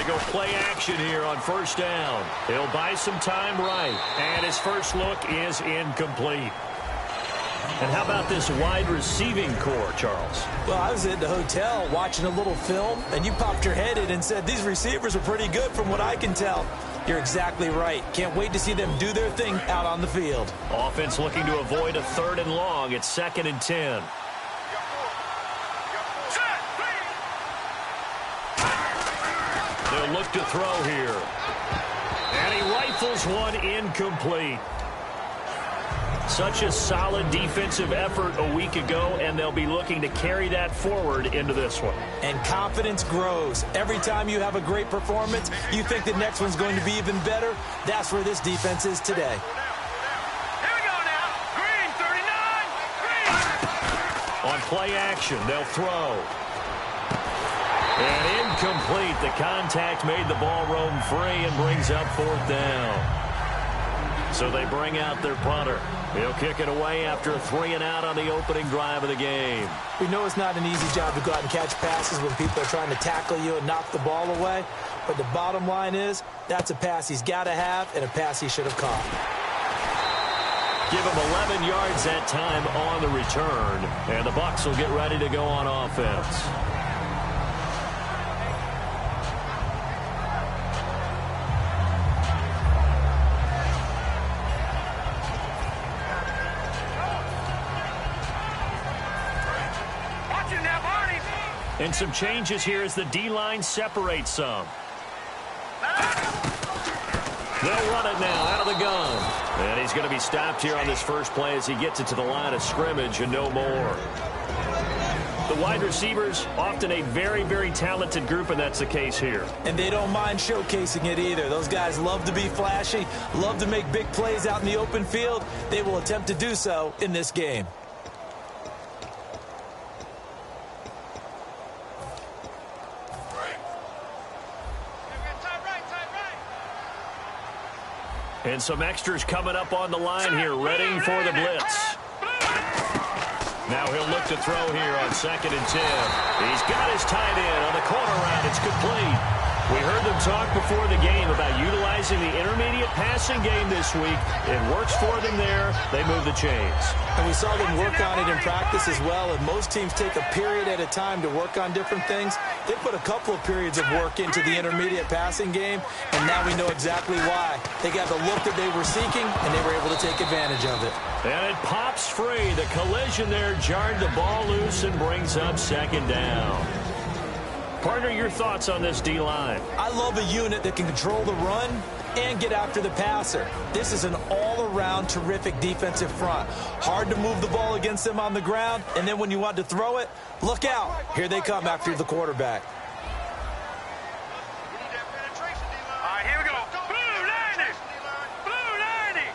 They go play action here on first down. He'll buy some time right. And his first look is incomplete. And how about this wide receiving core, Charles? Well, I was at the hotel watching a little film, and you popped your head in and said, these receivers are pretty good from what I can tell. You're exactly right. Can't wait to see them do their thing out on the field. Offense looking to avoid a 3rd and long. It's 2nd and 10. They'll look to throw here. And he rifles one incomplete. Such a solid defensive effort a week ago, and they'll be looking to carry that forward into this one. And confidence grows. Every time you have a great performance, you think the next one's going to be even better. That's where this defense is today. Here we go now. Green, 39. Green. On play action, they'll throw. And incomplete. The contact made the ball roam free and brings up 4th down. So they bring out their punter. He'll kick it away after a 3-and-out on the opening drive of the game. We know it's not an easy job to go out and catch passes when people are trying to tackle you and knock the ball away. But the bottom line is, that's a pass he's got to have and a pass he should have caught. Give him 11 yards that time on the return. And the Bucs will get ready to go on offense. And some changes here as the D-line separates some. They'll run it now out of the gun. And he's going to be stopped here on this first play as he gets it to the line of scrimmage and no more. The wide receivers, often a very, very talented group, and that's the case here. And they don't mind showcasing it either. Those guys love to be flashy, love to make big plays out in the open field. They will attempt to do so in this game. And some extras coming up on the line here, ready for the blitz. Now he'll look to throw here on 2nd and 10. He's got his tight end on the corner route. It's complete. We heard them talk before the game about utilizing the intermediate passing game this week. It works for them there. They move the chains. And we saw them work on it in practice as well, and most teams take a period at a time to work on different things. They put a couple of periods of work into the intermediate passing game, and now we know exactly why. They got the look that they were seeking, and they were able to take advantage of it. And it pops free. The collision there jarred the ball loose and brings up 2nd down. Partner, your thoughts on this D-line? I love a unit that can control the run and get after the passer. This is an all-around terrific defensive front. Hard to move the ball against them on the ground, and then when you want to throw it, look out. Here they come after the quarterback. All right, here we go. Blue 90. Blue 90.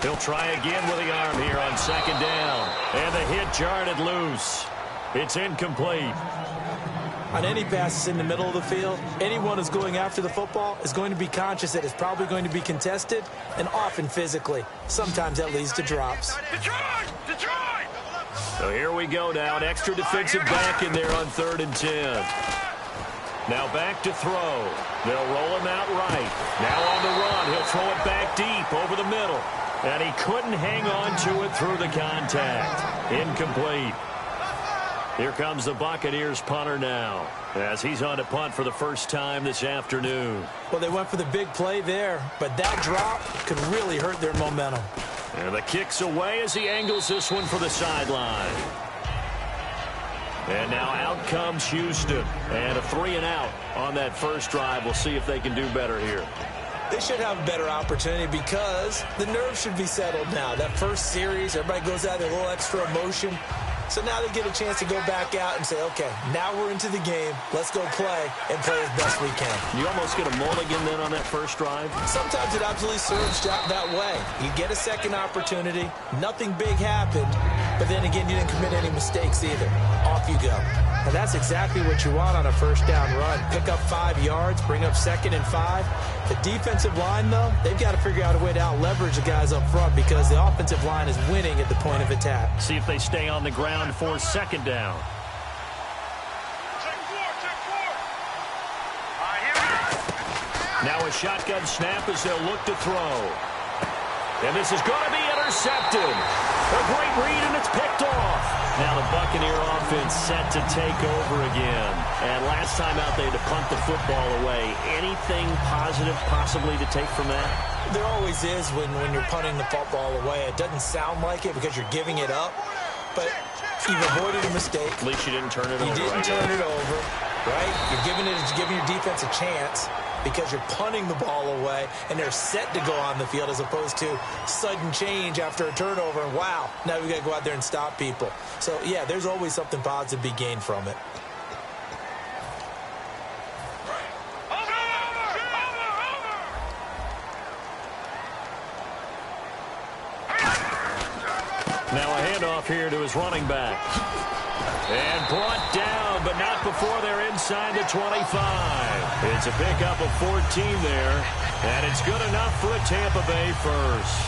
He'll try again with the arm here on 2nd down. And the hit jarred it loose. It's incomplete. On any passes in the middle of the field, anyone who's going after the football is going to be conscious that it's probably going to be contested and often physically. Sometimes that leads to drops. Detroit! Detroit! So here we go now. An extra defensive back in there on 3rd and 10. Now back to throw. They'll roll him out right. Now on the run. He'll throw it back deep over the middle. And he couldn't hang on to it through the contact. Incomplete. Here comes the Buccaneers punter now as he's on to punt for the first time this afternoon. Well, they went for the big play there, but that drop could really hurt their momentum. And the kick's away as he angles this one for the sideline. And now out comes Houston. And a 3-and-out on that first drive. We'll see if they can do better here. They should have a better opportunity because the nerves should be settled now. That first series, everybody goes out with a little extra emotion. So now they get a chance to go back out and say, okay, now we're into the game. Let's go play and play as best we can. You almost get a mulligan then on that first drive? Sometimes it absolutely serves that way. You get a second opportunity. Nothing big happened. but then again, you didn't commit any mistakes either. Off you go. And that's exactly what you want on a first down run. Pick up 5 yards, bring up 2nd and 5. The defensive line, though, they've got to figure out a way to out-leverage the guys up front because the offensive line is winning at the point of attack. See if they stay on the ground for 2nd down. Now a shotgun snap as they'll look to throw. And this is going to be intercepted. A great read, and it's picked off. Now the Buccaneer offense set to take over again. And last time out, they had to punt the football away. Anything positive possibly to take from that? There always is when you're punting the football away. It doesn't sound like it because you're giving it up. But you've avoided a mistake. At least you didn't turn it over. You didn't turn it over, right? You're giving your defense a chance because you're punting the ball away, and they're set to go on the field as opposed to sudden change after a turnover, and wow, now we got to go out there and stop people. So, yeah, there's always something positive to be gained from it. Now a handoff here to his running back. And brought down, but not before they're inside the 25. It's a pickup of 14 there, and it's good enough for a Tampa Bay first.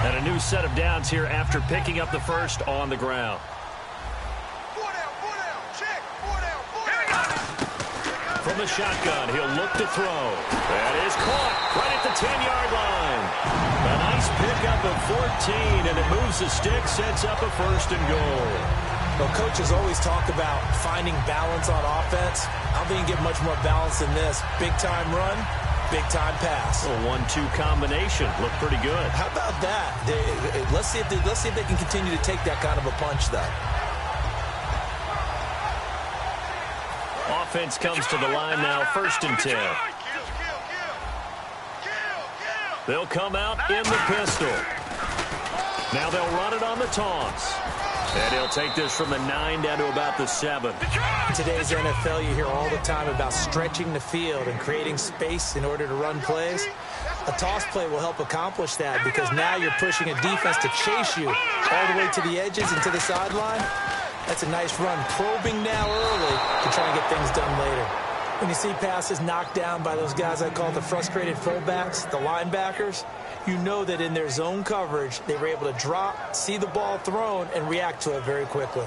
And a new set of downs here after picking up the first on the ground. From the shotgun, he'll look to throw. That is caught right at the 10-yard line. A nice pickup of 14, and it moves the stick, sets up a 1st and goal. Well, coaches always talk about finding balance on offense. I don't think you get much more balance than this. Big-time run, big-time pass. A 1-2 combination. Looked pretty good. How about that? Let's see if they can continue to take that kind of a punch, though. Offense comes to the line now, 1st and 10. They'll come out in the pistol. Now they'll run it on the toss. And he'll take this from the 9 down to about the 7. In today's NFL, you hear all the time about stretching the field and creating space in order to run plays. A toss play will help accomplish that because now you're pushing a defense to chase you all the way to the edges and to the sideline. That's a nice run, probing now early to try and get things done later. When you see passes knocked down by those guys I call the frustrated fullbacks, the linebackers, you know that in their zone coverage, they were able to drop, see the ball thrown, and react to it very quickly.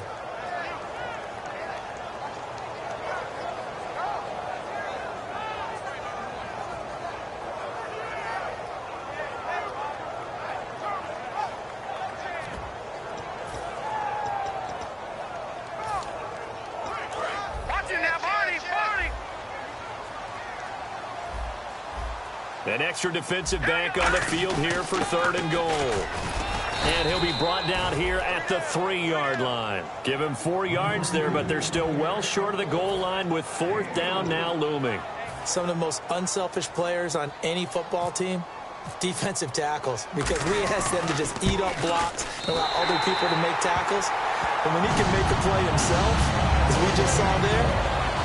An extra defensive back on the field here for 3rd and goal. And he'll be brought down here at the 3-yard line. Give him 4 yards there, but they're still well short of the goal line with 4th down now looming. Some of the most unselfish players on any football team, defensive tackles, because we ask them to just eat up blocks and allow other people to make tackles. And when he can make the play himself, as we just saw there,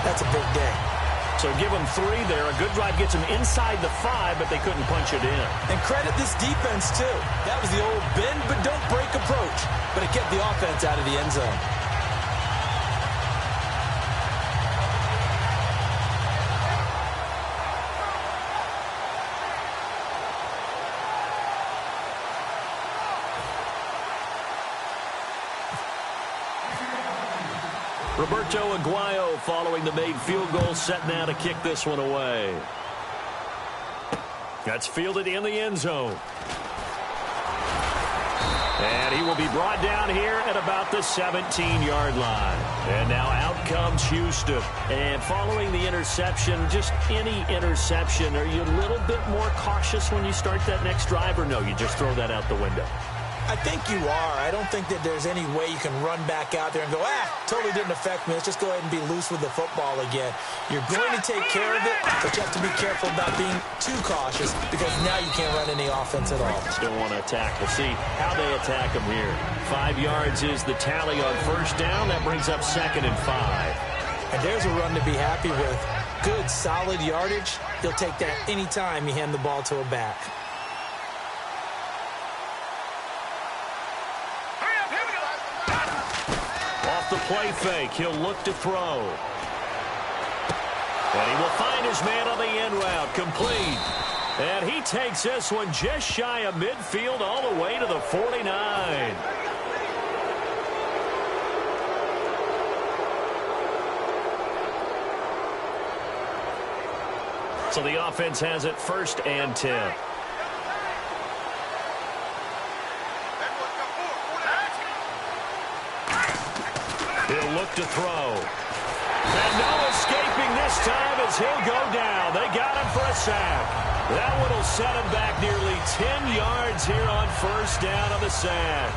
that's a big day. So give them 3 there. A good drive gets them inside the 5, but they couldn't punch it in. And credit this defense, too. That was the old bend but don't break approach, but it kept the offense out of the end zone. Roberto Aguayo following the made field goal, set now to kick this one away. That's fielded in the end zone. And he will be brought down here at about the 17-yard line. And now out comes Houston. And following the interception, just any interception, are you a little bit more cautious when you start that next drive, or no, you just throw that out the window? I think you are. I don't think that there's any way you can run back out there and go, totally didn't affect me. Let's just go ahead and be loose with the football again. You're going to take care of it, but you have to be careful about being too cautious because now you can't run any offense at all. Still want to attack. We'll see how they attack them here. 5 yards is the tally on first down. That brings up 2nd and 5. And there's a run to be happy with. Good, solid yardage. You'll take that anytime you hand the ball to a back. Off the play fake, he'll look to throw. And he will find his man on the end route, complete. And he takes this one just shy of midfield all the way to the 49. So the offense has it 1st and 10. He'll look to throw. And no escaping this time as he'll go down. They got him for a sack. That one will set him back nearly 10 yards here on first down on the sack.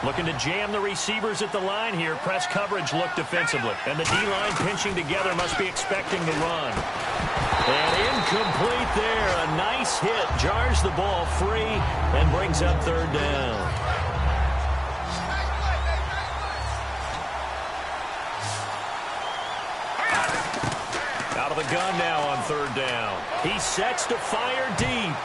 Looking to jam the receivers at the line here. Press coverage look defensively. And the D-line pinching together must be expecting the run. And incomplete there. A nice hit. Jars the ball free and brings up 3rd down. Out of the gun now on 3rd down. He sets to fire deep.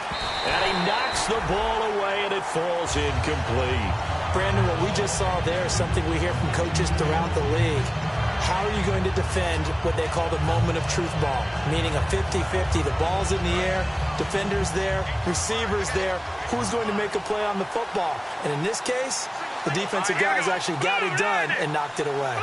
And he knocks the ball away and it falls incomplete. Brandon, what we just saw there is something we hear from coaches throughout the league. How are you going to defend what they call the moment of truth ball, meaning a 50-50? The ball's in the air, defenders there, receivers there. Who's going to make a play on the football? And in this case, the defensive guys actually got it done and knocked it away.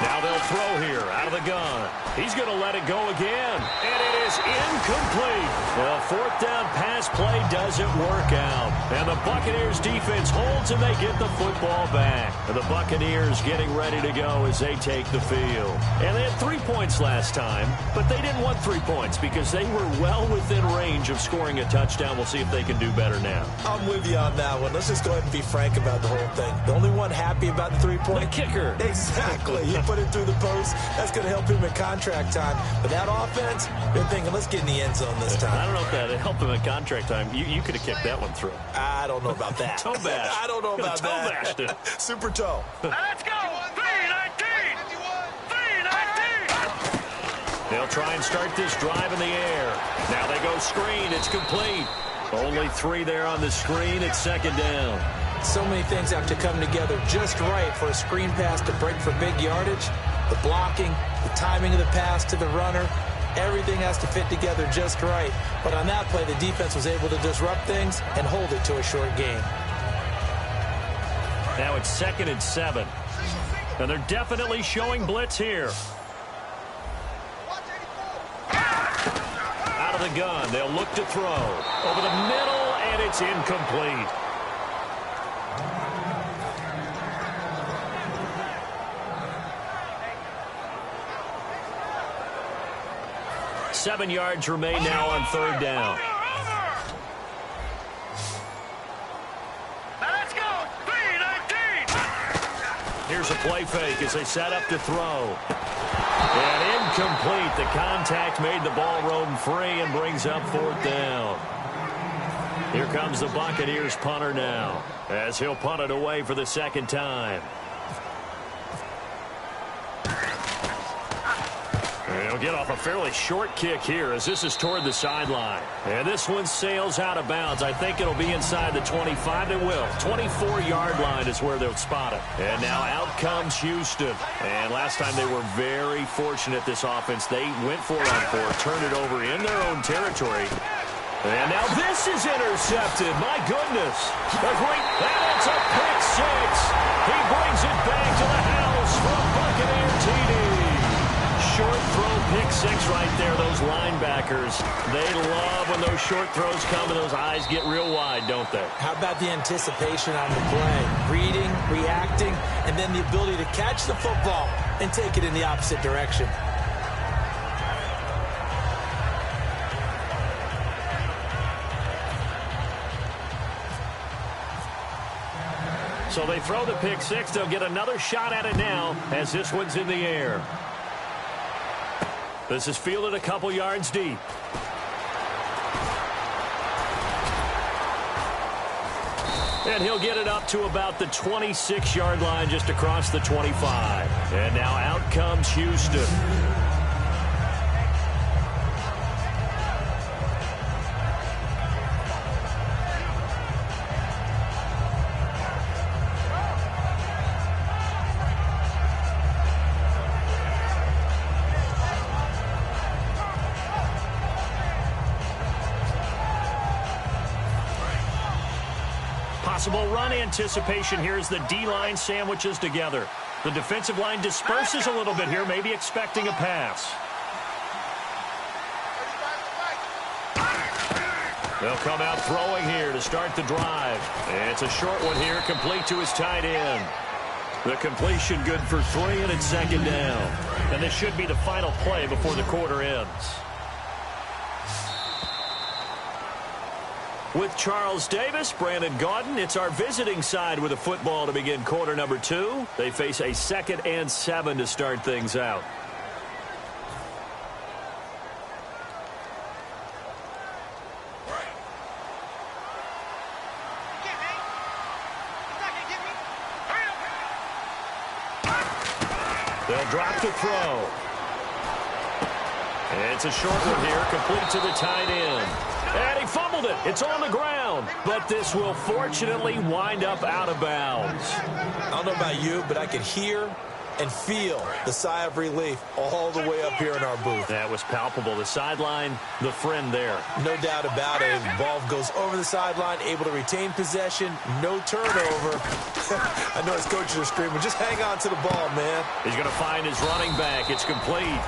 Now they'll throw here out of the gun. He's going to let it go again. And it is incomplete. The 4th down pass play doesn't work out. And the Buccaneers defense holds and they get the football back. And the Buccaneers getting ready to go as they take the field. And they had 3 points last time, but they didn't want 3 points because they were well within range of scoring a touchdown. We'll see if they can do better now. I'm with you on that one. Let's just go ahead and be frank about the whole thing. The only one happy about the 3-point? The kicker. Exactly. You put it through the post. That's going to help him in contract time. But that offense, they're thinking, let's get in the end zone this time. I don't know if that helped him in contract time. You could have kicked that one through. I don't know about that. Toe bash. I don't know about toe that. Bashed it. Super toe. Let's go. 3-19. 3-19. They'll try and start this drive in the air. Now they go screen. It's complete. Only 3 there on the screen. It's 2nd down. So many things have to come together just right for a screen pass to break for big yardage. The blocking, the timing of the pass to the runner, everything has to fit together just right. But on that play, the defense was able to disrupt things and hold it to a short gain. Now it's 2nd and 7. And they're definitely showing blitz here. Out of the gun, they'll look to throw. Over the middle, and it's incomplete. Seven yards remain now on 3rd down. Let's go. 3-19. Here's a play fake as they set up to throw. And incomplete. The contact made the ball roam free and brings up 4th down. Here comes the Buccaneers punter now as he'll punt it away for the 2nd time. He'll get off a fairly short kick here as this is toward the sideline. And this one sails out of bounds. I think it'll be inside the 25. It will. 24-yard line is where they'll spot it. And now out comes Houston. And last time they were very fortunate, this offense. They went 4-on-4, turned it over in their own territory. And now this is intercepted. My goodness. And it's a pick 6. He brings it back to the house for a Buccaneer TD. Short throw pick 6 right there. Those linebackers, they love when those short throws come and those eyes get real wide, don't they? How about the anticipation on the play? Reading, reacting, and then the ability to catch the football and take it in the opposite direction. So they throw the pick six. They'll get another shot at it now as this one's in the air. This is fielded a couple yards deep. And he'll get it up to about the 26-yard line just across the 25. And now out comes Houston. Possible run anticipation here as the D-line sandwiches together. The defensive line disperses a little bit here, maybe expecting a pass. They'll come out throwing here to start the drive. And it's a short one here, complete to his tight end. The completion good for 3, and it's second down. And this should be the final play before the quarter ends. With Charles Davis, Brandon Gaudin, it's our visiting side with a football to begin quarter number 2. They face a 2nd and 7 to start things out. They'll drop the throw. And it's a short one here, complete to the tight end. And he fumbled it. It's on the ground. But this will fortunately wind up out of bounds. I don't know about you, but I could hear and feel the sigh of relief all the way up here in our booth. That was palpable. The sideline, the friend there. No doubt about it. The ball goes over the sideline, able to retain possession, no turnover. I know his coaches are screaming, just hang on to the ball, man. He's going to find his running back. It's complete.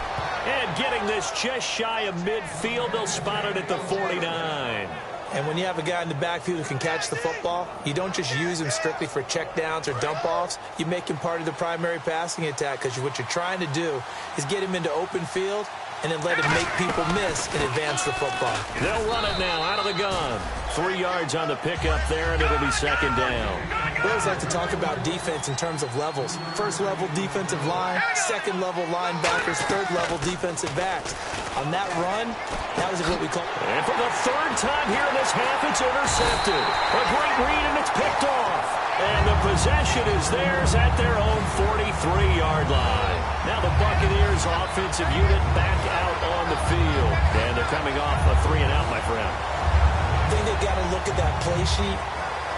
And getting this just shy of midfield, they'll spot it at the 49. And when you have a guy in the backfield who can catch the football, you don't just use him strictly for checkdowns or dump-offs. You make him part of the primary passing attack because what you're trying to do is get him into open field and then let him make people miss and advance the football. They'll run it now out of the gun. 3 yards on the pickup there, and it'll be second down. We always like to talk about defense in terms of levels. First level defensive line, second level linebackers, third level defensive backs. On that run, that was what we call. And for the 3rd time here in this half, it's intercepted. A great read, and it's picked off. And the possession is theirs at their own 43-yard line. Now the Buccaneers offensive unit back out on the field. And they're coming off a 3-and-out, my friend. I think they've got to look at that play sheet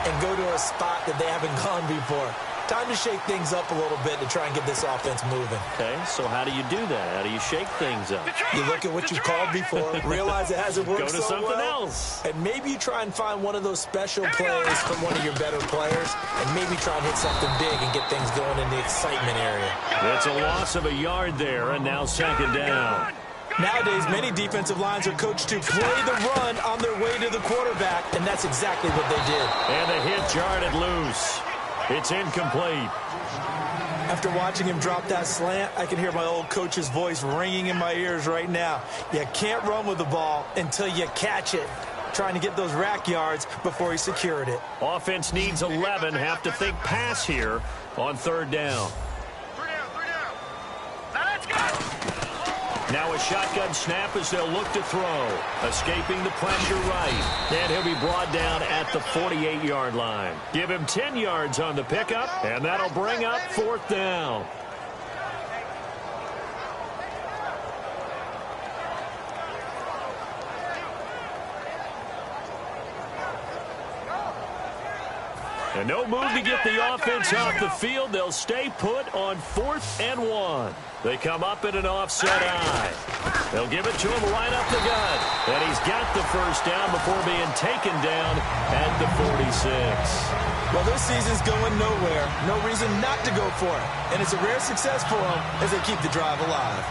and go to a spot that they haven't gone before. Time to shake things up a little bit to try and get this offense moving. Okay, so how do you do that? How do you shake things up? You look at what you've called before, realize it hasn't worked so well. Go to something else. And maybe you try and find one of those special plays from one of your better players, and maybe try and hit something big and get things going in the excitement area. It's a loss of a yard there, and now second down. Nowadays, many defensive lines are coached to play the run on their way to the quarterback, and that's exactly what they did. And the hit jarred loose. It's incomplete. After watching him drop that slant, I can hear my old coach's voice ringing in my ears right now. You can't run with the ball until you catch it. Trying to get those rack yards before he secured it. Offense needs 11. Have to think pass here on 3rd down. 3 down. Now let's go. Now a shotgun snap as they'll look to throw. Escaping the pressure right. And he'll be brought down at the 48-yard line. Give him 10 yards on the pickup, and that'll bring up 4th down. And no move to get the offense off the field. They'll stay put on 4th and 1. They come up in an offset eye. They'll give it to him right up the gut. And he's got the 1st down before being taken down at the 46. Well, this season's going nowhere. No reason not to go for it. And it's a rare success for them as they keep the drive alive.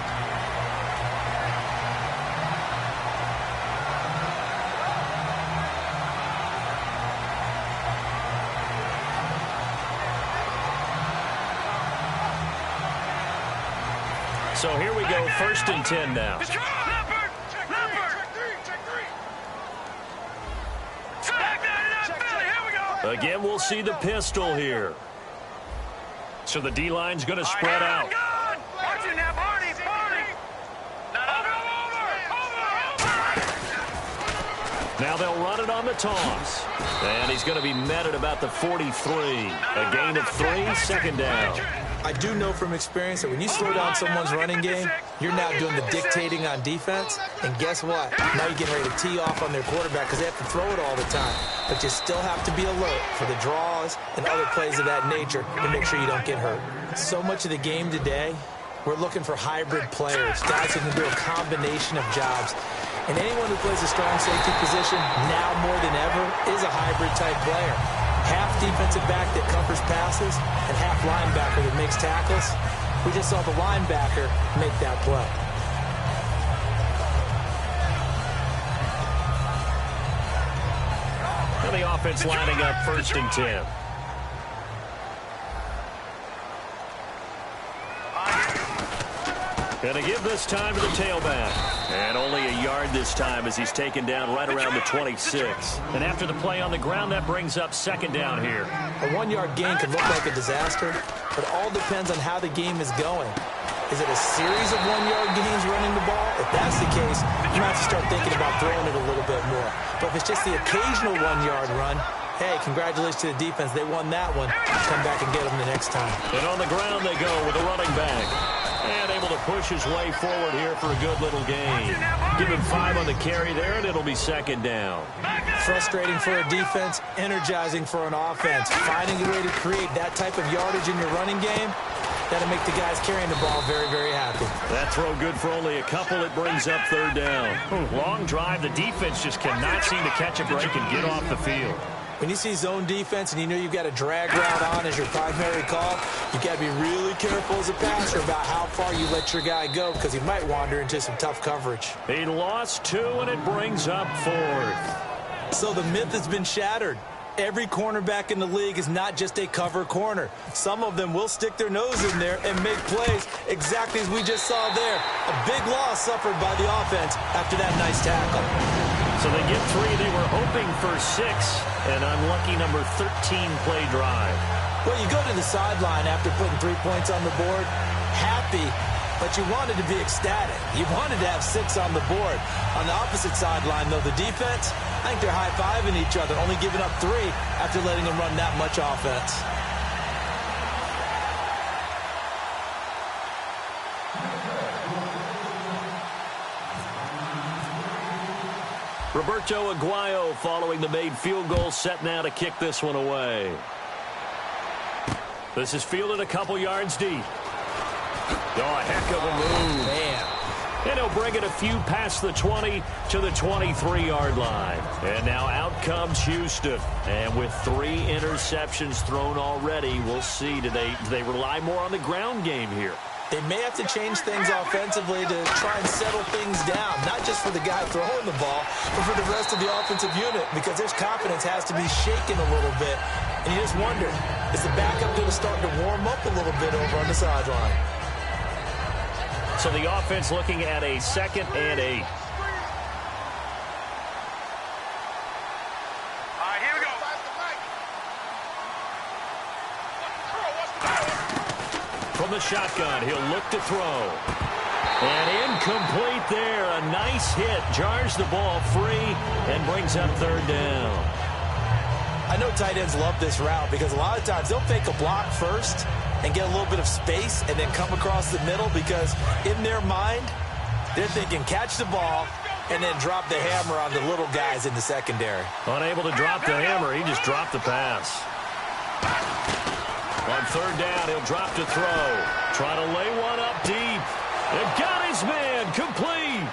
So here we go, 1st and 10 now. Leopard. Check 3. Back down in that belly. Here we go. Again, we'll see the pistol here. So the D-line's going to spread out. Watch it now, Barney. Now they'll run it on the toss. And he's going to be met at about the 43. A gain of 3, second down. I do know from experience that when you slow down someone's running game, you're now doing the dictating on defense. And guess what? Now you're getting ready to tee off on their quarterback because they have to throw it all the time. But you still have to be alert for the draws and other plays of that nature to make sure you don't get hurt. So much of the game today, we're looking for hybrid players, guys who can do a combination of jobs. And anyone who plays a strong safety position now more than ever is a hybrid-type player. Half defensive back that covers passes and half linebacker that makes tackles. We just saw the linebacker make that play. And the offense lining up 1st and 10. Going to give this time to the tailback. And only a yard this time as he's taken down right around the 26. And after the play on the ground, that brings up 2nd down here. A 1-yard gain can look like a disaster, but it all depends on how the game is going. Is it a series of 1-yard gains running the ball? If that's the case, you might have to start thinking about throwing it a little bit more. But if it's just the occasional 1-yard run, hey, congratulations to the defense. They won that one. Come back and get them the next time. And on the ground they go with a running back. And able to push his way forward here for a good little gain. Give him 5 on the carry there, and it'll be 2nd down. Frustrating for a defense, energizing for an offense. Finding a way to create that type of yardage in your running game, that'll make the guys carrying the ball very, very happy. That throw good for only a couple. It brings up 3rd down. Long drive. The defense just cannot seem to catch a break and get off the field. When you see zone defense and you know you've got a drag route on as your primary call, you've got to be really careful as a passer about how far you let your guy go because he might wander into some tough coverage. He lost 2, and it brings up 4th. So the myth has been shattered. Every cornerback in the league is not just a cover corner. Some of them will stick their nose in there and make plays exactly as we just saw there. A big loss suffered by the offense after that nice tackle. So they get 3. They were hoping for 6. An unlucky number 13 play drive. Well, you go to the sideline after putting 3 points on the board, happy, but you wanted to be ecstatic. You wanted to have 6 on the board. On the opposite sideline, though, the defense, I think they're high-fiving each other, only giving up 3 after letting them run that much offense. Roberto Aguayo following the made field goal, set now to kick this one away. This is fielded a couple yards deep. Oh, a heck of a move. Man. And he'll bring it a few past the 20 to the 23-yard line. And now out comes Houston. And with 3 interceptions thrown already, we'll see. Do they rely more on the ground game here? They may have to change things offensively to try and settle things down, not just for the guy throwing the ball, but for the rest of the offensive unit, because their confidence has to be shaken a little bit. And you just wonder, is the backup going to start to warm up a little bit over on the sideline? So the offense looking at a 2nd and 8. From the shotgun, he'll look to throw. And incomplete there. A nice hit. Jars the ball free and brings up 3rd down. I know tight ends love this route because a lot of times they'll fake a block first and get a little bit of space and then come across the middle because in their mind, they're thinking catch the ball and then drop the hammer on the little guys in the secondary. Unable to drop the hammer, he just dropped the pass. On 3rd down, he'll drop to throw. Try to lay one up deep. They've got his man complete.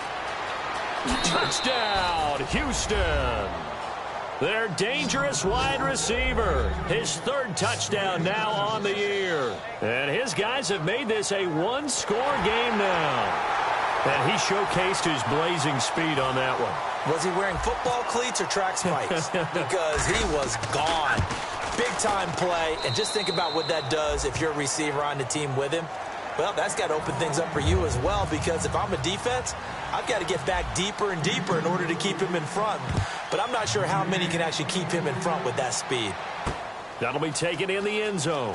Touchdown, Houston. Their dangerous wide receiver. His 3rd touchdown now on the year. And his guys have made this a 1-score game now. And he showcased his blazing speed on that one. Was he wearing football cleats or track spikes? Because he was gone. Big-time play, and just think about what that does if you're a receiver on the team with him. Well, that's got to open things up for you as well, because if I'm a defense, I've got to get back deeper and deeper in order to keep him in front. but I'm not sure how many can actually keep him in front with that speed. That'll be taken in the end zone.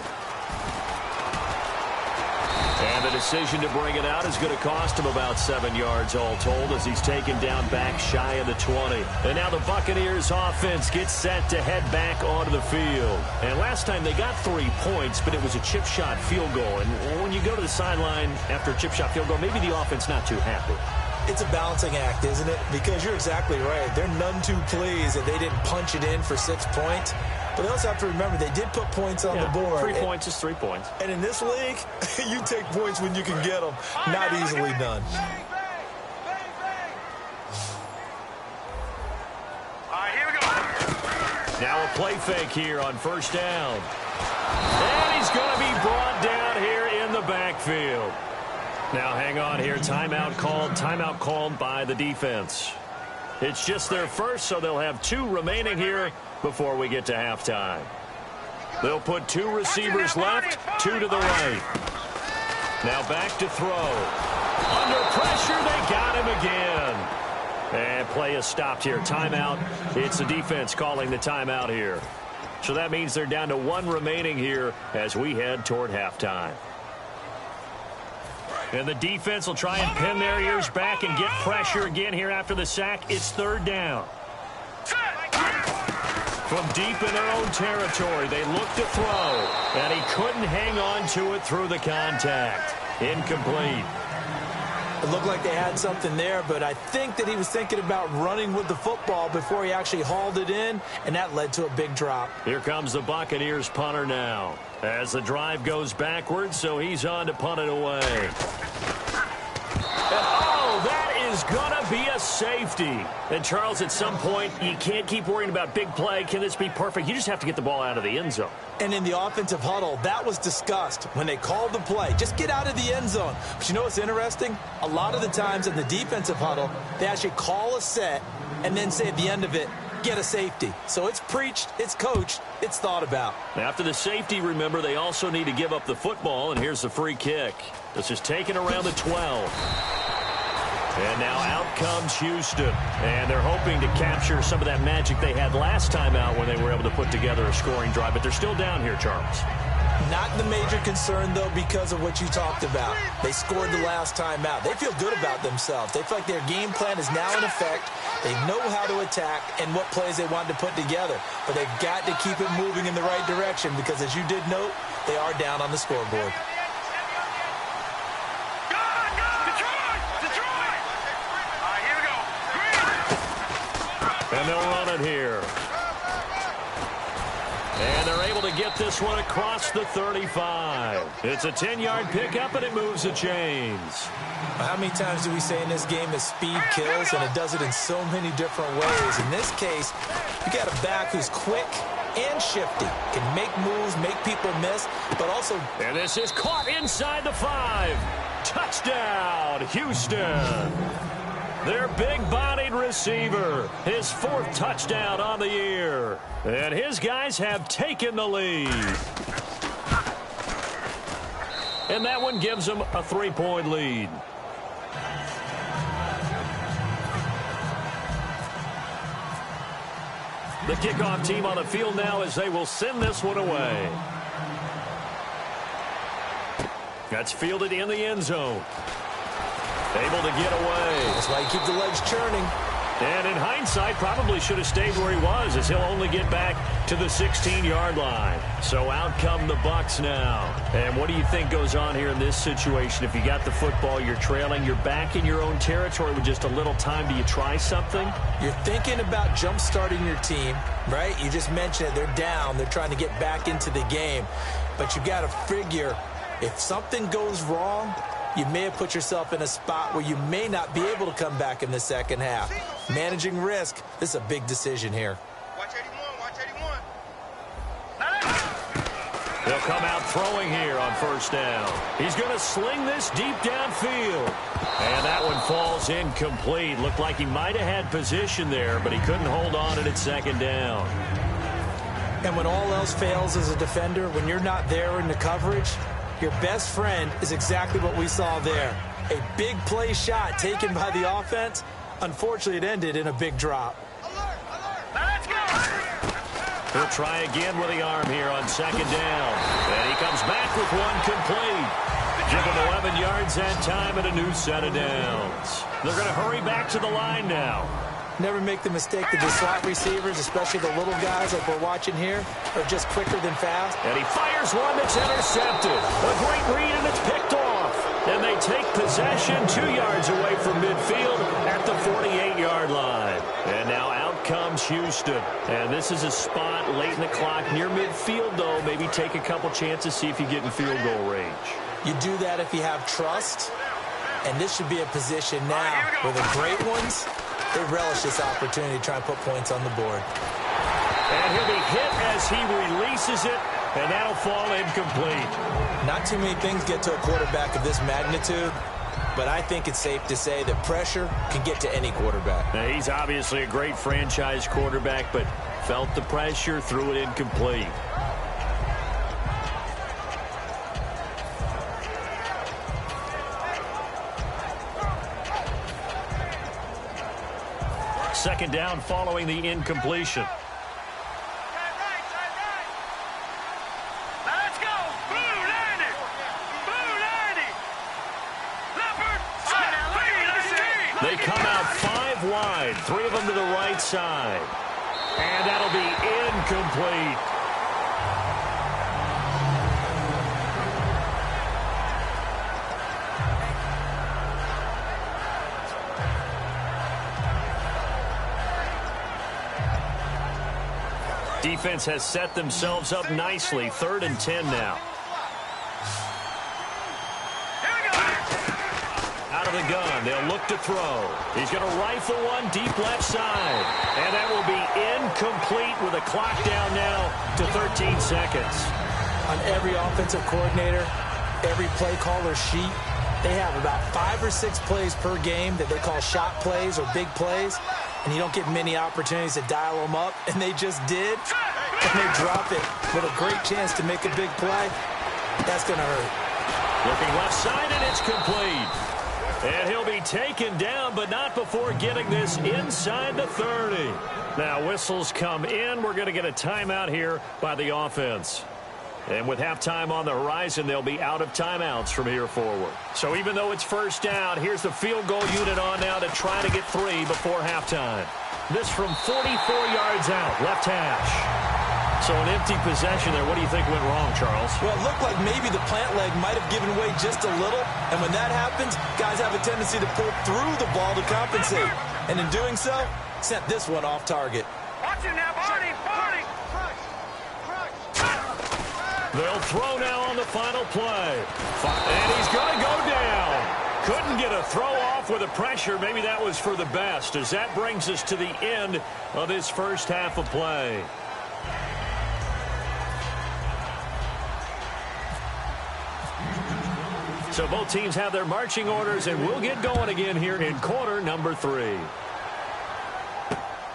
And the decision to bring it out is going to cost him about 7 yards all told as he's taken down back shy of the 20. And now the Buccaneers offense gets set to head back onto the field. And last time they got 3 points, but it was a chip shot field goal. And when you go to the sideline after a chip shot field goal, maybe the offense not too happy. It's a balancing act, isn't it? Because you're exactly right. They're none too pleased that they didn't punch it in for 6 points. But they also have to remember they did put points on the board. 3 points is 3 points. And in this league, you take points when you can get them. Not easily done. All right, here we go. Now a play fake here on first down. And he's going to be brought down here in the backfield. Now hang on here. Timeout called by the defense. It's just their first, so they'll have 2 remaining here before we get to halftime. They'll put 2 receivers left, 2 to the right. Now back to throw. Under pressure, they got him again. And play is stopped here. Timeout. It's the defense calling the timeout here. So that means they're down to 1 remaining here as we head toward halftime. And the defense will try and pin their ears back and get pressure again here after the sack. It's 3rd down. From deep in their own territory, they look to throw, and he couldn't hang on to it through the contact. Incomplete. It looked like they had something there, but I think that he was thinking about running with the football before he actually hauled it in, and that led to a big drop. Here comes the Buccaneers punter now as the drive goes backwards, so he's on to punt it away. Oh, that is going to be a safety. And, Charles, at some point, you can't keep worrying about big play. Can this be perfect? You just have to get the ball out of the end zone. And in the offensive huddle, that was discussed when they called the play. Just get out of the end zone. But you know what's interesting? A lot of the times in the defensive huddle, they actually call a set and then say at the end of it, get a safety. So it's preached, it's coached, it's thought about. After the safety, remember, they also need to give up the football, and here's the free kick. This is taken around the 12. And now out comes Houston. And they're hoping to capture some of that magic they had last time out when they were able to put together a scoring drive. But they're still down here, Charles. Not the major concern, though, because of what you talked about. They scored the last time out. They feel good about themselves. They feel like their game plan is now in effect. They know how to attack and what plays they want to put together. But they've got to keep it moving in the right direction because, as you did note, they are down on the scoreboard. And they'll run it here. And they're able to get this one across the 35. It's a 10-yard pickup, and it moves the chains. How many times do we say in this game that speed kills, and it does it in so many different ways? In this case, you got a back who's quick and shifty, can make moves, make people miss, but also... And this is caught inside the 5. Touchdown, Houston. Their big-bodied receiver, his 4th touchdown on the year. And his guys have taken the lead. And that one gives them a 3-point lead. The kickoff team on the field now as they will send this one away. That's fielded in the end zone. Able to get away. That's why you keep the legs churning. And in hindsight, probably should have stayed where he was as he'll only get back to the 16-yard line. So out come the Bucs now. And what do you think goes on here in this situation? If you got the football, you're trailing, you're back in your own territory with just a little time. Do you try something? You're thinking about jump-starting your team, right? You just mentioned it. They're down. They're trying to get back into the game. But you got to figure if something goes wrong, you may have put yourself in a spot where you may not be able to come back in the second half. Managing risk, this is a big decision here. Watch 81, watch 81. They'll come out throwing here on first down. He's going to sling this deep downfield. And that one falls incomplete. Looked like he might have had position there, but he couldn't hold on at second down. And when all else fails as a defender, when you're not there in the coverage, your best friend is exactly what we saw there. A big play shot taken by the offense. Unfortunately, it ended in a big drop. Alert, alert. He'll try again with the arm here on second down. And he comes back with one complete. Give him 11 yards that time and a new set of downs. They're going to hurry back to the line now. Never make the mistake that the slot receivers, especially the little guys like we're watching here, are just quicker than fast. And he fires one that's intercepted. A great read, and it's picked off. And they take possession 2 yards away from midfield at the 48-yard line. And now out comes Houston. And this is a spot late in the clock near midfield, though. Maybe take a couple chances, see if you get in field goal range. You do that if you have trust. And this should be a position now where the great ones, they relish this opportunity to try and put points on the board. And he'll be hit as he releases it, and that'll fall incomplete. Not too many things get to a quarterback of this magnitude, but I think it's safe to say that pressure can get to any quarterback. Now, he's obviously a great franchise quarterback, but felt the pressure, threw it incomplete. Second down following the incompletion. Let's go. Blue landing. Blue landing. Leopard. They come out 5 wide, 3 of them to the right side. And that'll be incomplete. Defense has set themselves up nicely. 3rd and 10 now. Out of the gun, they'll look to throw. He's going to rifle one deep left side. And that will be incomplete with a clock down now to 13 seconds. On every offensive coordinator, every play caller sheet, they have about 5 or 6 plays per game that they call shot plays or big plays. And you don't get many opportunities to dial them up, and they just did, and they drop it with a great chance to make a big play. That's going to hurt. Looking left side, and it's complete. And he'll be taken down, but not before getting this inside the 30. Now, whistles come in. We're going to get a timeout here by the offense. And with halftime on the horizon, they'll be out of timeouts from here forward. So even though it's first down, here's the field goal unit on now to try to get 3 before halftime. This from 44 yards out, left hash. So an empty possession there. What do you think went wrong, Charles? Well, it looked like maybe the plant leg might have given way just a little. And when that happens, guys have a tendency to pull through the ball to compensate. And in doing so, sent this one off target. Watch him now, Barney. They'll throw now on the final play. And he's going to go down. Couldn't get a throw off with the pressure. Maybe that was for the best, as that brings us to the end of this first half of play. So both teams have their marching orders, and we'll get going again here in quarter number 3.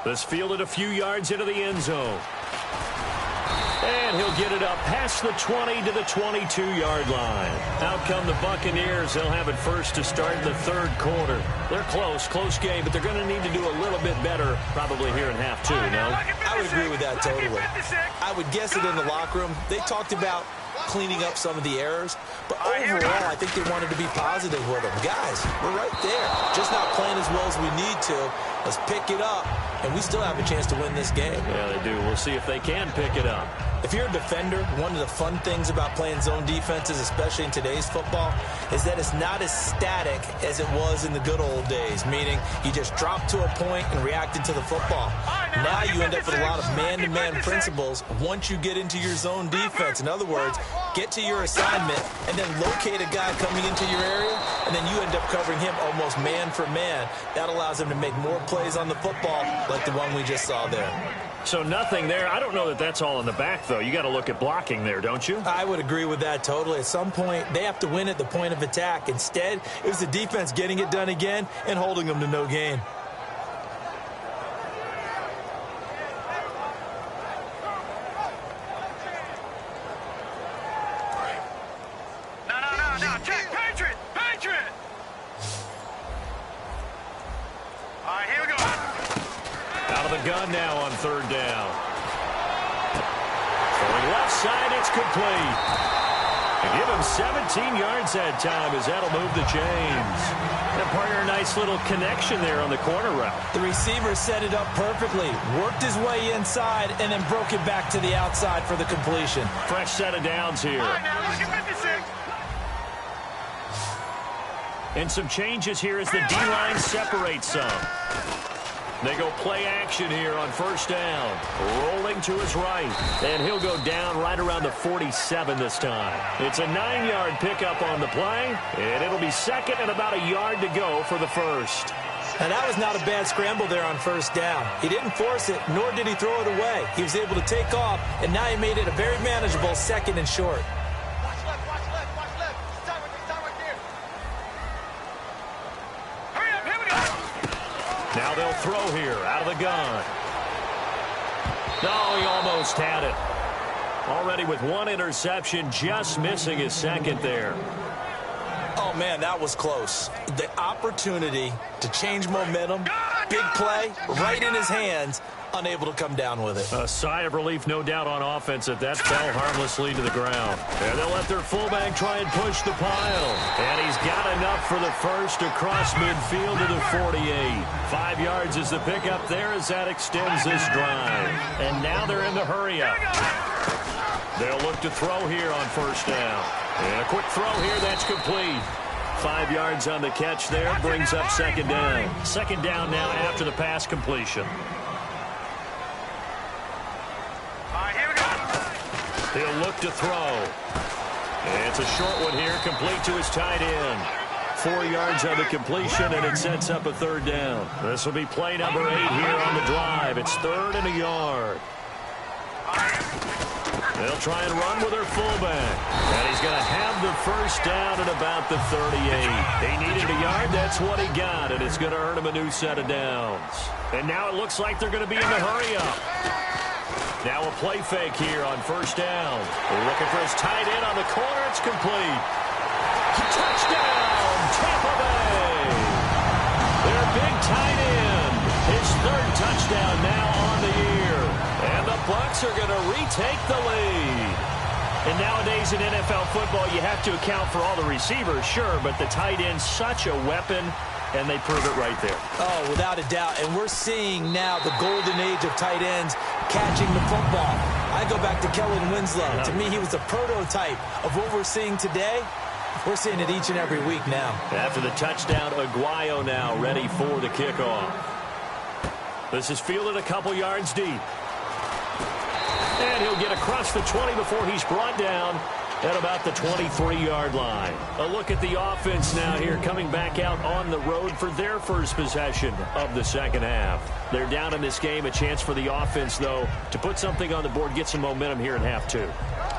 This fielded a few yards into the end zone. And he'll get it up past the 20 to the 22-yard line. Out come the Buccaneers. They'll have it first to start in the 3rd quarter. They're close game, but they're going to need to do a little bit better probably here in half 2, no? I would agree with that totally. I would guess it in the locker room. They talked about cleaning up some of the errors, but overall, I think they wanted to be positive with them. Guys, we're right there. Just not playing as well as we need to. Let's pick it up, and we still have a chance to win this game. Yeah, they do. We'll see if they can pick it up. If you're a defender, one of the fun things about playing zone defenses, especially in today's football, is that it's not as static as it was in the good old days, meaning you just dropped to a point and reacted to the football. Now you end up with a lot of man-to-man principles once you get into your zone defense. In other words, get to your assignment and then locate a guy coming into your area, and then you end up covering him almost man for man. That allows him to make more plays on the football like the one we just saw there. So nothing there. I don't know that that's all in the back, though. You got to look at blocking there, don't you? I would agree with that totally. At some point, they have to win at the point of attack. Instead, it was the defense getting it done again and holding them to no gain. No. Check. Patriot. All right, here we go. Out of the gun now on 3rd down. complete. Give him 17 yards that time as that'll move the chains. And partner, a nice little connection there on the corner route. The receiver set it up perfectly, worked his way inside, and then broke it back to the outside for the completion. Fresh set of downs here. All right, now look at 56. And some changes here as the D-line separates some. They go play action here on first down. Rolling to his right. And he'll go down right around the 47 this time. It's a 9-yard pickup on the play. And it'll be second and about a yard to go for the first. Now, that was not a bad scramble there on first down. He didn't force it, nor did he throw it away. He was able to take off, and now he made it a very manageable second and short. Now they'll throw here out of the gun. No, he almost had it. Already with one interception, just missing his second there. Oh, man, that was close. The opportunity to change momentum, big play, right in his hands, unable to come down with it. A sigh of relief, no doubt, on offense that that fell harmlessly to the ground. And they'll let their fullback try and push the pile. And he's got enough for the first across midfield to the 48. 5 yards is the pickup there as that extends this drive. And now they're in the hurry-up. They'll look to throw here on first down. And a quick throw here, that's complete. 5 yards on the catch there, brings up second down. Second down now after the pass completion. He'll look to throw. And it's a short one here, complete to his tight end. 4 yards on the completion, and it sets up a third down. This will be play number 8 here on the drive. It's 3rd and a yard. They'll try and run with their fullback. And he's going to have the first down at about the 38. He needed a yard. That's what he got, and it's going to earn him a new set of downs. And now it looks like they're going to be in the hurry-up. Now a play fake here on first down. They're looking for his tight end on the corner. It's complete. Touchdown, Tampa Bay. Their big tight end. His 3rd touchdown now on the year. And the Bucs are going to retake the lead. And nowadays in NFL football, you have to account for all the receivers, sure, but the tight end's such a weapon, and they prove it right there. Oh, without a doubt. And we're seeing now the golden age of tight ends catching the football. I go back to Kellen Winslow. To me, he was a prototype of what we're seeing today. We're seeing it each and every week now. After the touchdown, Aguayo now ready for the kickoff. This is fielded a couple yards deep. And he'll get across the 20 before he's brought down at about the 23-yard line. A look at the offense now here, coming back out on the road for their first possession of the second half. They're down in this game. A chance for the offense, though, to put something on the board, get some momentum here in half 2.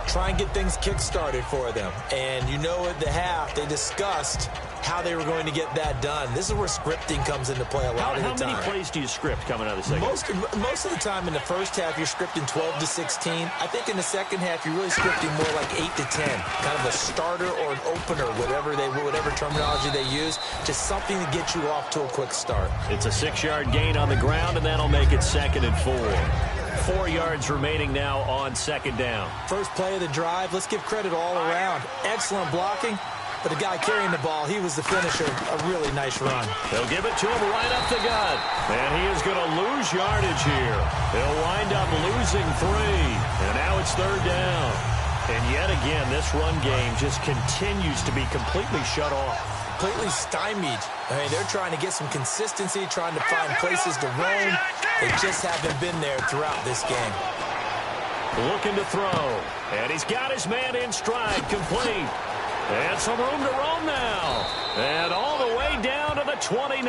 Try and get things kick-started for them. And you know at the half, they discussed how they were going to get that done. This is where scripting comes into play a lot of the time. How many plays do you script coming out of the second? Most of the time in the first half, you're scripting 12 to 16. I think in the second half, you're really scripting more like 8 to 10. Kind of a starter or an opener, whatever terminology they use. Just something to get you off to a quick start. It's a 6-yard gain on the ground, and that'll make it 2nd and 4. 4 yards remaining now on second down. First play of the drive. Let's give credit all around. Excellent blocking. But the guy carrying the ball, he was the finisher. A really nice run. They'll give it to him right up the gut. And he is going to lose yardage here. He'll wind up losing 3. And now it's 3rd down. And yet again, this run game just continues to be completely shut off. Completely stymied. I mean, they're trying to get some consistency, trying to find places to roam. They just haven't been there throughout this game. Looking to throw. And he's got his man in stride, complete. And some room to roam now. And all the way down to the 29.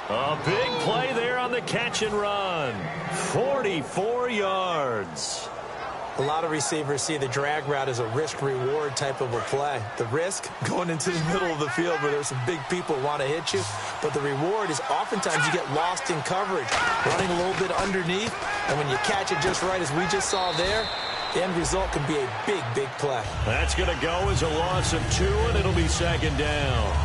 A big play there on the catch and run. 44 yards. A lot of receivers see the drag route as a risk-reward type of a play. The risk, going into the middle of the field where there's some big people who want to hit you. But the reward is oftentimes you get lost in coverage, running a little bit underneath. And when you catch it just right, as we just saw there, the end result can be a big, big play. That's going to go as a loss of 2, and it'll be 2nd down.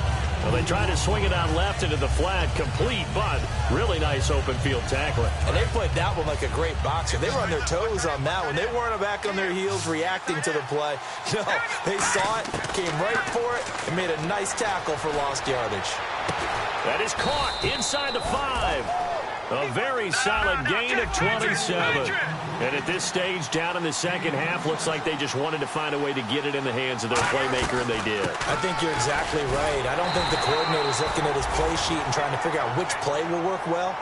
Well, they try to swing it out left into the flat, complete, but really nice open field tackling. And they played that one like a great boxer. They were on their toes on that one. They weren't back on their heels reacting to the play. No, they saw it, came right for it, and made a nice tackle for lost yardage. That is caught inside the 5. A very solid gain of 27. And at this stage, down in the second half, looks like they just wanted to find a way to get it in the hands of their playmaker, and they did. I think you're exactly right. I don't think the coordinator's looking at his play sheet and trying to figure out which play will work well.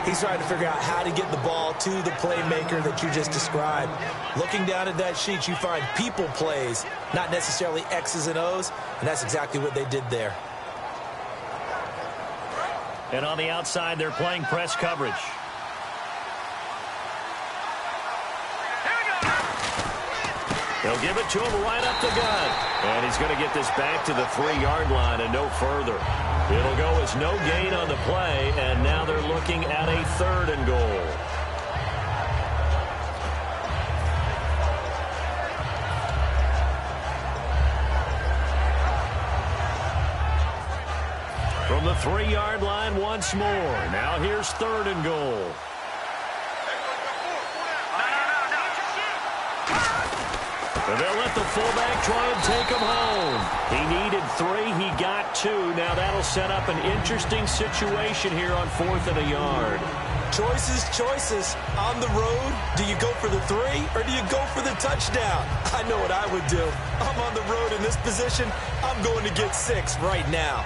He's trying to figure out how to get the ball to the playmaker that you just described. Looking down at that sheet, you find people plays, not necessarily X's and O's, and that's exactly what they did there. And on the outside, they're playing press coverage. They'll give it to him right up the gut. And he's going to get this back to the 3-yard line and no further. It'll go as no gain on the play, and now they're looking at a 3rd and goal. From the 3-yard line once more. Now here's 3rd and goal. And they'll let the fullback try and take him home. He needed 3. He got 2. Now that'll set up an interesting situation here on 4th and a yard. Choices. On the road, do you go for the 3 or do you go for the touchdown? I know what I would do. I'm on the road in this position. I'm going to get 6 right now.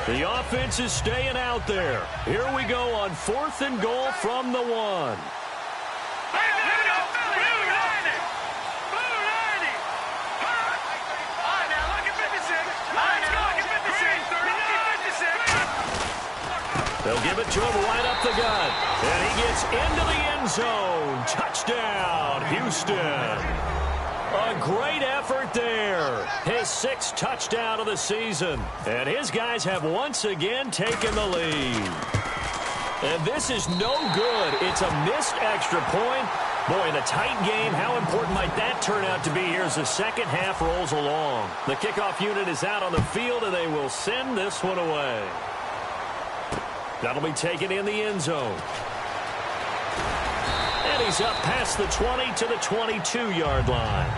The offense is staying out there. Here we go on 4th and goal from the 1. They'll give it to him right up the gut. And he gets into the end zone. Touchdown, Houston. A great effort there. His 6th touchdown of the season. And his guys have once again taken the lead. And this is no good. It's a missed extra point. Boy, in a tight game, how important might that turn out to be here as the second half rolls along? The kickoff unit is out on the field, and they will send this one away. That'll be taken in the end zone. And he's up past the 20 to the 22-yard line.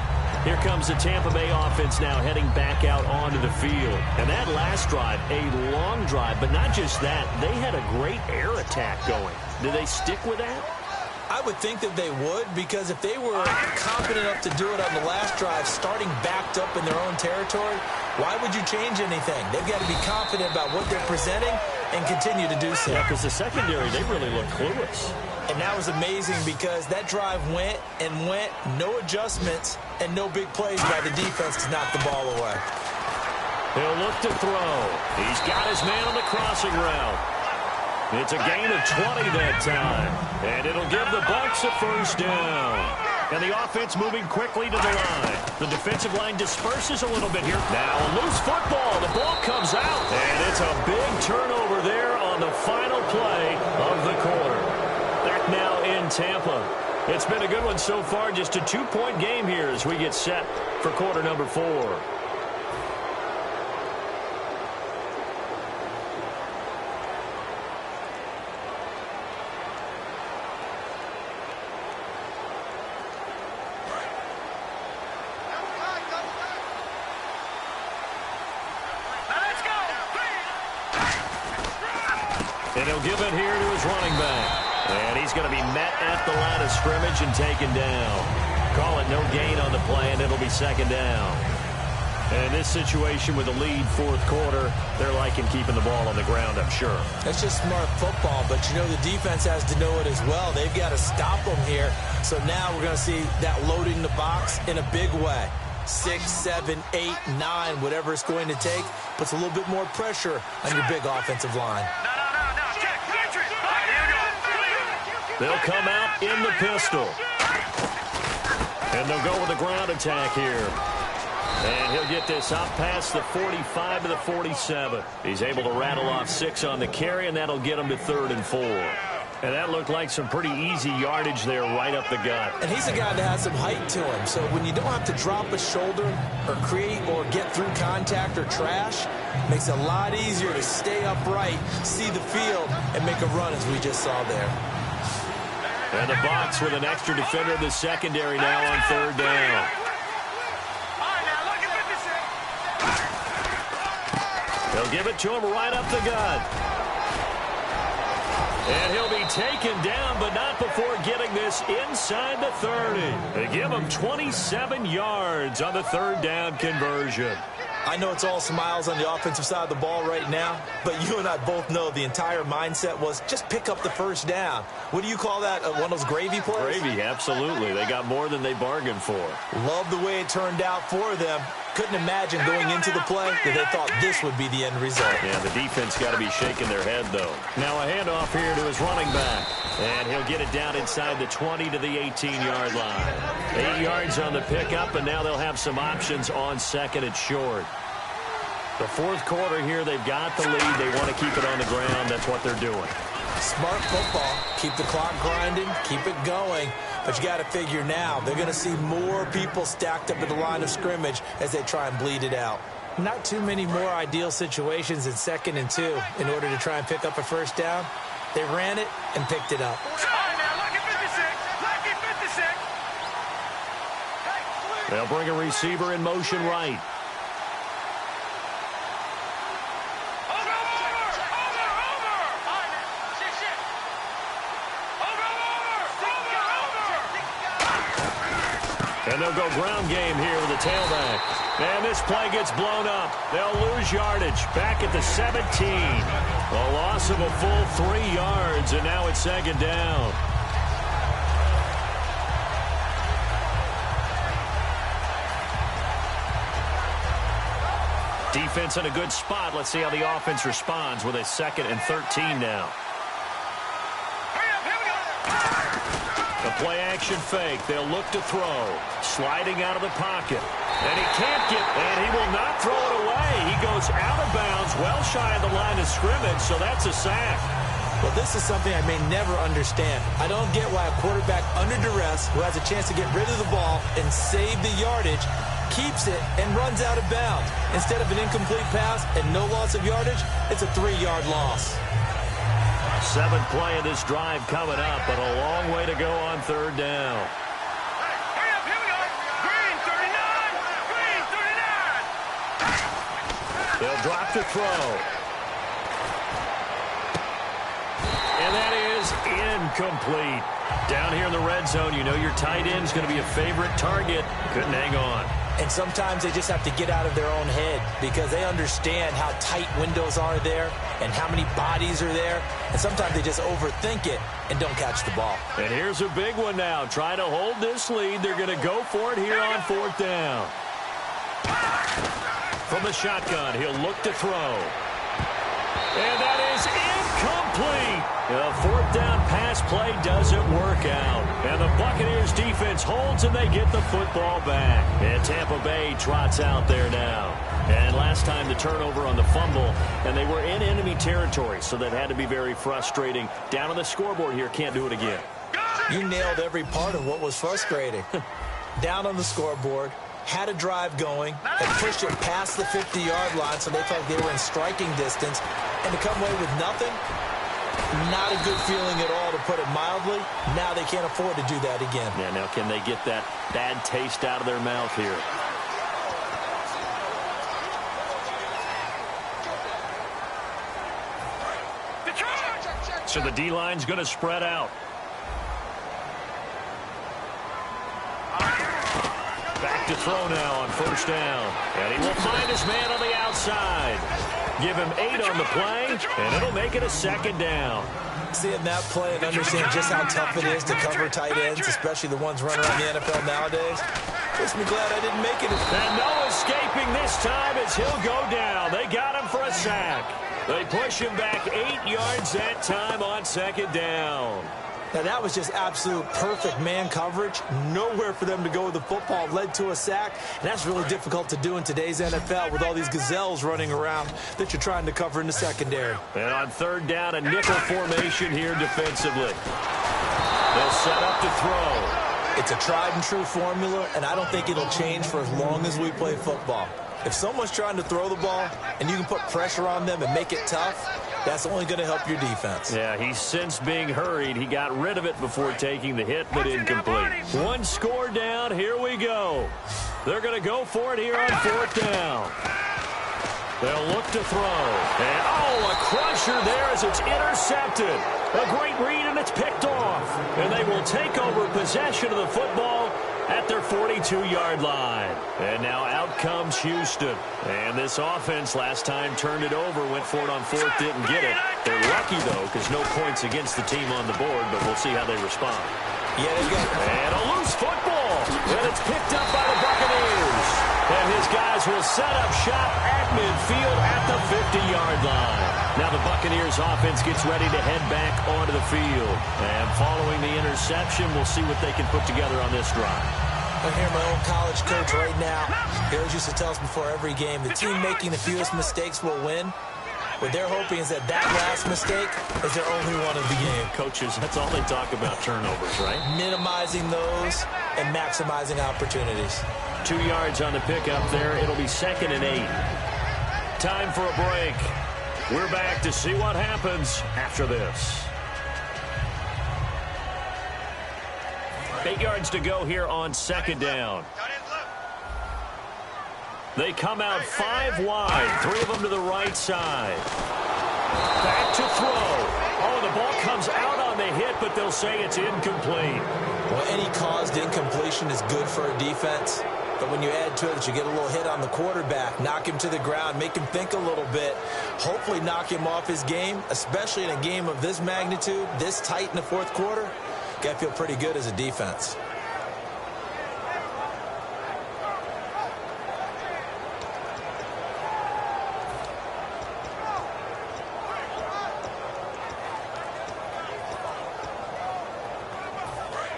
Here comes the Tampa Bay offense now heading back out onto the field. And that last drive, a long drive, but not just that. They had a great air attack going. Do they stick with that? I would think that they would, because if they were confident enough to do it on the last drive, starting backed up in their own territory, why would you change anything? They've got to be confident about what they're presenting and continue to do so. Yeah, because the secondary, they really look clueless. And that was amazing because that drive went and went, no adjustments, and no big plays by the defense to knock the ball away. He'll look to throw. He's got his man on the crossing route. It's a gain of 20 that time. And it'll give the Bucs a 1st down. And the offense moving quickly to the line. The defensive line disperses a little bit here. Now a loose football. The ball comes out. And it's a big turnover there on the final play of the quarter. Back now in Tampa. It's been a good one so far. Just a 2-point game here as we get set for quarter number 4. And he'll give it here to his running back. And he's going to be met at the line of scrimmage and taken down. Call it no gain on the play, and it'll be 2nd down. And in this situation with the lead 4th quarter, they're liking keeping the ball on the ground, I'm sure. That's just smart football, but you know the defense has to know it as well. They've got to stop them here. So now we're going to see that loading the box in a big way. 6, 7, 8, 9, whatever it's going to take, puts a little bit more pressure on your big offensive line. They'll come out in the pistol. And they'll go with the ground attack here. And he'll get this up past the 45 to the 47. He's able to rattle off 6 on the carry, and that'll get him to 3rd and 4. And that looked like some pretty easy yardage there right up the gut. And he's a guy that has some height to him. So when you don't have to drop a shoulder or create or get through contact or trash, it makes it a lot easier to stay upright, see the field, and make a run as we just saw there. And the Bucs with an extra defender in the secondary now on third down. They'll give it to him right up the gut. And he'll be taken down, but not before getting this inside the 30. They give him 27 yards on the third down conversion. I know it's all smiles on the offensive side of the ball right now, but you and I both know the entire mindset was just pick up the first down. What do you call that? One of those gravy plays? Gravy, absolutely. They got more than they bargained for. Love the way it turned out for them. Couldn't imagine going into the play that they thought this would be the end result. Yeah, the defense got to be shaking their head, though. Now a handoff here to his running back. And he'll get it down inside the 20 to the 18-yard line. 8 yards on the pickup, and now they'll have some options on second and short. The fourth quarter here, they've got the lead. They want to keep it on the ground. That's what they're doing. Smart football. Keep the clock grinding. Keep it going. But you got to figure now, they're going to see more people stacked up at the line of scrimmage as they try and bleed it out. Not too many more ideal situations in 2nd and 2 in order to try and pick up a first down. They ran it and picked it up. They'll bring a receiver in motion right. And they'll go ground game here with the tailback. And this play gets blown up. They'll lose yardage back at the 17. A loss of a full 3 yards, and now it's 2nd down. Defense in a good spot. Let's see how the offense responds with a 2nd and 13 now. The play-action fake. They'll look to throw. Sliding out of the pocket. And he can't get, and he will not throw it away. He goes out of bounds, well shy of the line of scrimmage, so that's a sack. Well, this is something I may never understand. I don't get why a quarterback under duress who has a chance to get rid of the ball and save the yardage keeps it and runs out of bounds. Instead of an incomplete pass and no loss of yardage, it's a 3-yard loss. 7th play of this drive coming up, but a long way to go on third down. They'll drop to throw. And that is incomplete. Down here in the red zone, you know your tight end's going to be a favorite target. Couldn't hang on. And sometimes they just have to get out of their own head because they understand how tight windows are there and how many bodies are there. And sometimes they just overthink it and don't catch the ball. And here's a big one now. Trying to hold this lead. They're going to go for it here on 4th down. From the shotgun, he'll look to throw. And that is incomplete. The 4th down pass play doesn't work out. And the Buccaneers defense holds and they get the football back. And Tampa Bay trots out there now. And last time the turnover on the fumble, and they were in enemy territory, so that had to be very frustrating. Down on the scoreboard here, can't do it again. You nailed every part of what was frustrating. Down on the scoreboard, had a drive going, and pushed it past the 50-yard line so they felt they were in striking distance, and to come away with nothing, not a good feeling at all, to put it mildly. Now they can't afford to do that again. Yeah, now can they get that bad taste out of their mouth here? So the D-line's going to spread out. Back to throw now on 1st down. And he will find his man on the outside. Give him 8 on the play, and it'll make it a 2nd down. Seeing that play and understand just how tough it is to cover tight ends, especially the ones running around the NFL nowadays, makes me glad I didn't make it. And no escaping this time as he'll go down. They got him for a sack. They push him back 8 yards that time on 2nd down. Now, that was just absolute perfect man coverage. Nowhere for them to go with the football. Led to a sack. And that's really difficult to do in today's NFL with all these gazelles running around that you're trying to cover in the secondary. And on third down, a nickel formation here defensively. They'll set up to throw. It's a tried-and-true formula, and I don't think it'll change for as long as we play football. If someone's trying to throw the ball and you can put pressure on them and make it tough, that's only going to help your defense. Yeah, he's since being hurried. He got rid of it before taking the hit, but incomplete. One score down. Here we go. They're going to go for it here on fourth down. They'll look to throw. And, oh, a crusher there as it's intercepted. A great read, and it's picked off. And they will take over possession of the football at their 42-yard line. And now out comes Houston. And this offense last time turned it over, went for it on fourth, didn't get it. They're lucky, though, because no points against the team on the board, but we'll see how they respond. Yeah, they got it. And a loose football. And it's picked up by the Buccaneers. And his guys will set up shop at midfield at the 50-yard line. Now the Buccaneers offense gets ready to head back onto the field. And following the interception, we'll see what they can put together on this drive. I hear my old college coach right now. He always used to tell us before every game, the team making the fewest mistakes will win. What they're hoping is that last mistake is their only one of the game. Coaches, that's all they talk about, turnovers, right? Minimizing those and maximizing opportunities. 2 yards on the pickup there. It'll be 2nd and 8. Time for a break. We're back to see what happens after this. 8 yards to go here on 2nd down. They come out 5 wide, 3 of them to the right side. Back to throw. Oh, the ball comes out on the hit, but they'll say it's incomplete. Well, any caused incompletion is good for a defense. But when you add to it that you get a little hit on the quarterback, knock him to the ground, make him think a little bit, hopefully knock him off his game, especially in a game of this magnitude, this tight in the fourth quarter, you got to feel pretty good as a defense.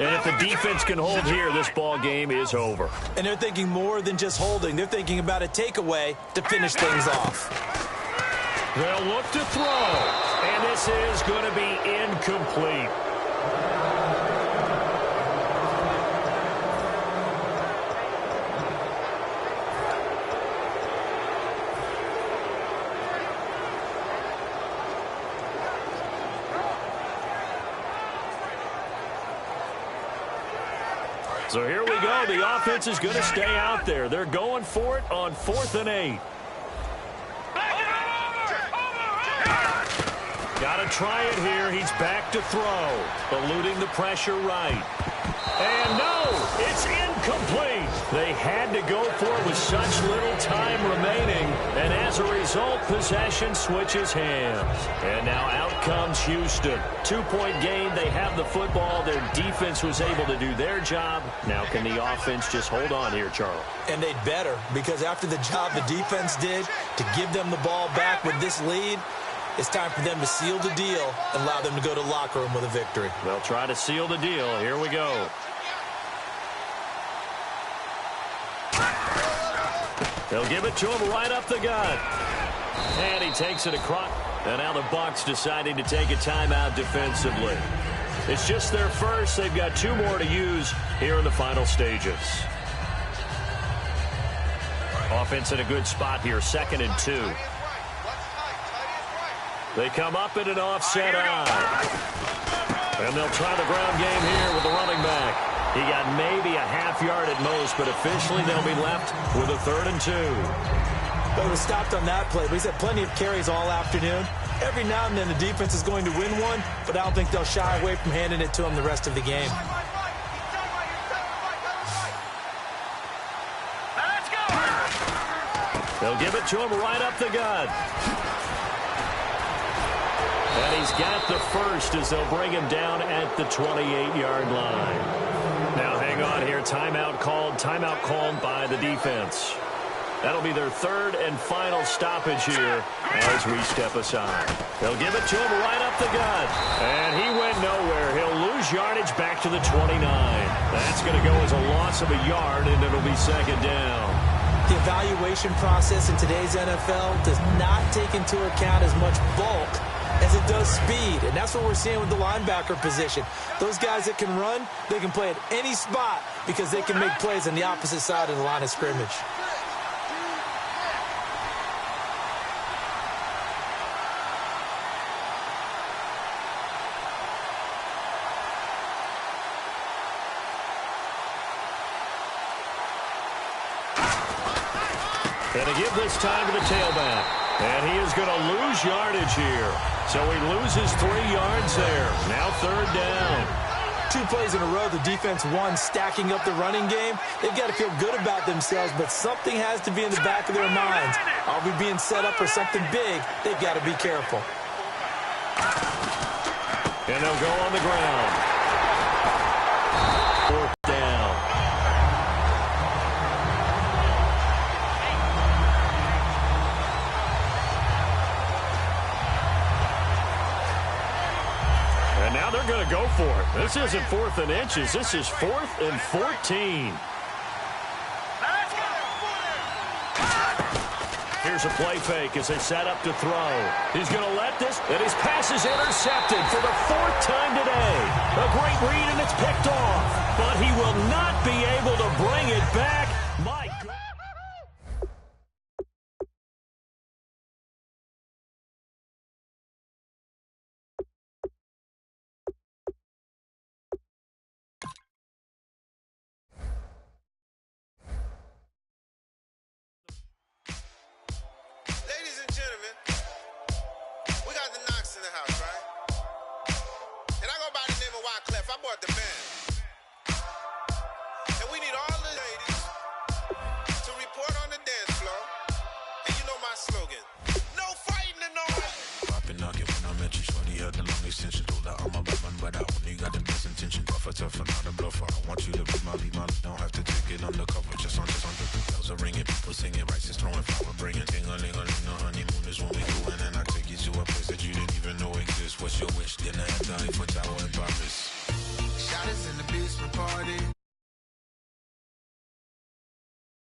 And if the defense can hold here, this ball game is over. And they're thinking more than just holding. They're thinking about a takeaway to finish things off. They'll look to throw. And this is going to be incomplete. So here we go. The offense is going to stay out there. They're going for it on 4th and 8. Got to try it here. He's back to throw. Eluding the pressure right. And no, it's incomplete. They had to go for it with such little time remaining. And as a result, possession switches hands. And now out comes Houston. 2-point game. They have the football. Their defense was able to do their job. Now can the offense just hold on here, Charlie? And they'd better, because after the job the defense did to give them the ball back with this lead, it's time for them to seal the deal and allow them to go to the locker room with a victory. They'll try to seal the deal. Here we go. They'll give it to him right up the gut. And he takes it across. And now the Bucs deciding to take a timeout defensively. It's just their first. They've got 2 more to use here in the final stages. Offense in a good spot here, 2nd and 2. They come up in an offset eye. And they'll try the ground game here with the running back. He got maybe a half yard at most, but officially they'll be left with a 3rd and 2. But it was stopped on that play. But he's had plenty of carries all afternoon. Every now and then the defense is going to win one, but I don't think they'll shy away from handing it to him the rest of the game. Let's go. They'll give it to him right up the gut. And he's got the first as they'll bring him down at the 28-yard line. Now hang on here. Timeout called by the defense. That'll be their 3rd and final stoppage here as we step aside. They'll give it to him right up the gut. And he went nowhere. He'll lose lose yardage back to the 29. That's going to go as a loss of a yard, and it'll be second down. The evaluation process in today's NFL does not take into account as much bulk as it does speed, and that's what we're seeing with the linebacker position. Those guys that can run, they can play at any spot because they can make plays on the opposite side of the line of scrimmage. And to give this time to the tailback. And he is going to lose yardage here. So he loses 3 yards there. Now third down. 2 plays in a row, the defense won, stacking up the running game. They've got to feel good about themselves, but something has to be in the back of their minds. Are we being set up for something big? They've got to be careful. And they'll go on the ground. 4th down. And now they're going to go for it. This isn't 4th and inches. This is 4th and 14. Here's a play fake as they set up to throw. He's going to let this, and his pass is intercepted for the 4th time today. A great read, and it's picked off. But he will not be able to bring it back. My God. Ladies and gentlemen, we got the Knox in the house, right? And I go by the name of Wyclef. I bought the band. And we need all the ladies to report on the dance floor. And you know my slogan. No fighting and no Poppin' knockin' when I met you, shorty had the long extension. Told her I'm a bad man, but I only got the best intention. Tough and not a bluffer. I want you to be my lead, don't have to take it undercover. Just on the bells are ringing, people singing, rice is throwing, flower bringing. Ting-a-ling-a-ling, the honeymoon is when we doing, and I take you to a place that you didn't even know exists. What's your wish? Dinner at the Eiffel Tower in Paris. Shot is in the basement party.